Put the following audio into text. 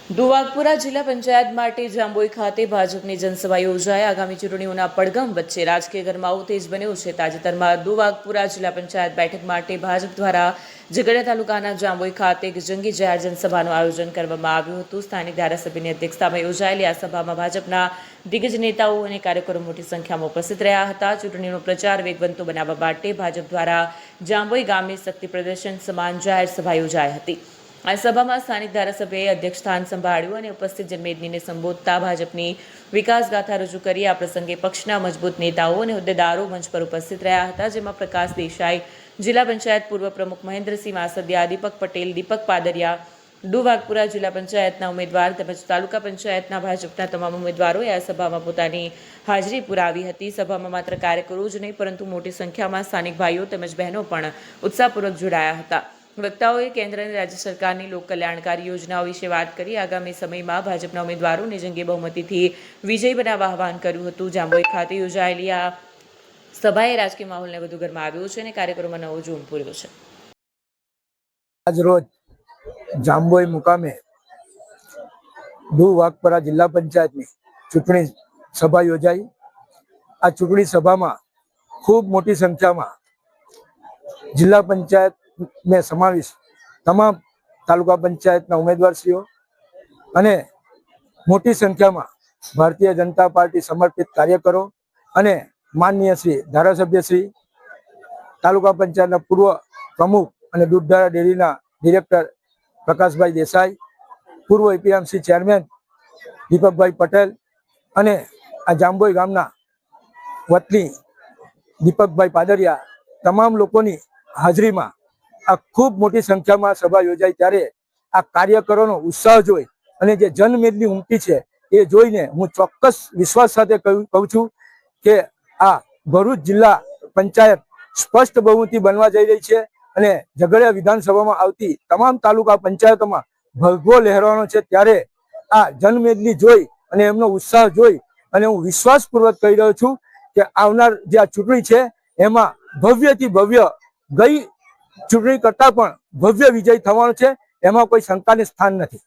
દુવાગપુરા જિલ્લા પંચાયત માટે જાંબોઈ ખાતે ભાજપની જનસભા યોજાઈ। આગામી ચૂંટણીઓના પડઘમ વચ્ચે રાજકીય ગરમાવો તેજ બન્યો છે। તાજેતરમાં દુવાગપુરા જિલ્લા પંચાયત બેઠક માટે ભાજપ દ્વારા ઝઘડિયા તાલુકાના જાંબોઈ ખાતે એક જંગી જાહેર જનસભાનું આયોજન કરવામાં આવ્યું હતું। સ્થાનિક ધારાસભ્યની અધ્યક્ષતામાં યોજાયેલી આ સભામાં ભાજપના દિગ્ગજ નેતાઓ અને કાર્યકરો મોટી સંખ્યામાં ઉપસ્થિત રહ્યા હતા। ચૂંટણીનો પ્રચાર વેગવંતો બનાવવા માટે ભાજપ દ્વારા જાંબોઈ ગામે શક્તિ પ્રદર્શન સમાન જાહેર સભા યોજાઈ હતી। આ સભામાં સ્થાનિક ધારાસભ્યએ અધ્યક્ષસ્થાન સંભાળ્યું અને ઉપસ્થિત જનમેદનીને સંબોધતા ભાજપની વિકાસ ગાથા રજૂ કરી। આ પ્રસંગે પક્ષના મજબૂત નેતાઓ અને હોદ્દેદારો મંચ પર ઉપસ્થિત રહ્યા હતા, જેમાં પ્રકાશ દેસાઈ, જિલ્લા પંચાયત પૂર્વ પ્રમુખ મહેન્દ્રસિંહ માસદિયા, દીપક પટેલ, દીપક પાદરિયા, દુવાગપુરા જિલ્લા પંચાયતના ઉમેદવાર તેમજ તાલુકા પંચાયતના ભાજપના તમામ ઉમેદવારોએ આ સભામાં પોતાની હાજરી પુરાવી હતી। સભામાં માત્ર કાર્યકરો જ નહીં પરંતુ મોટી સંખ્યામાં સ્થાનિક ભાઈઓ તેમજ બહેનો પણ ઉત્સાહપૂર્વક જોડાયા હતા। વક્તાઓએ કેન્દ્ર અને રાજ્ય સરકારની લોક કલ્યાણકારી યોજનાઓ વિશે વાત કરી। આગામી સમયમાં ભાજપના ઉમેદવારોને જંગી બહુમતીથી વિજયી બનાવવા આહવાન કર્યું હતું। જાંબોઈ ખાતે યોજાયેલી આ સભાએ રાજકીય માહોલને વધુ ગરમાવ્યો છે અને કાર્યક્રમમાં નવો જોમ પૂર્યો છે। આજ રોજ જાંબોઈ મુકામે દુવાગપુરા જિલ્લા પંચાયતની ચૂંટણી સભા યોજાઈ। આ ચૂંટણી સભામાં ખૂબ મોટી સંખ્યામાં જિલ્લા પંચાયત ને સમાવેશ તમામ તાલુકા પંચાયતના ઉમેદવારશ્રીઓ અને મોટી સંખ્યામાં ભારતીય જનતા પાર્ટી સમર્પિત કાર્યકરો અને માનનીય શ્રી ધારાસભ્ય શ્રી, તાલુકા પંચાયતના પૂર્વ પ્રમુખ અને દૂધધારા ડેરીના ડિરેક્ટર પ્રકાશભાઈ દેસાઈ, પૂર્વ એપીએમસી ચેરમેન દીપકભાઈ પટેલ અને આ જાંબોઈ ગામના વતની દીપકભાઈ પાદરિયા, તમામ લોકોની હાજરીમાં આ ખૂબ મોટી સંખ્યામાં સભા યોજાઈ। ત્યારે આ કાર્યકરોનો ઉત્સાહ જોઈ અને જે જનમેદની ઉમટી છે એ જોઈને હું ચોક્કસ વિશ્વાસ સાથે કહું છું કે આ ભરૂચ જિલ્લા પંચાયત સ્પષ્ટ બહુમતી બનવા જઈ રહી છે અને ઝઘડિયા વિધાનસભામાં આવતી તમામ તાલુકા પંચાયતોમાં ભગવો લહેરવાનો છે। ત્યારે આ જનમેદની જોઈ અને એમનો ઉત્સાહ જોઈ અને હું વિશ્વાસપૂર્વક કહી રહ્યો છું કે આવનાર જે આ ચૂંટણી છે એમાં ભવ્યથી ભવ્ય, ગઈ ચૂંટણી કરતા પણ ભવ્ય વિજય થવાનો છે, એમાં કોઈ શંકાને સ્થાન નથી।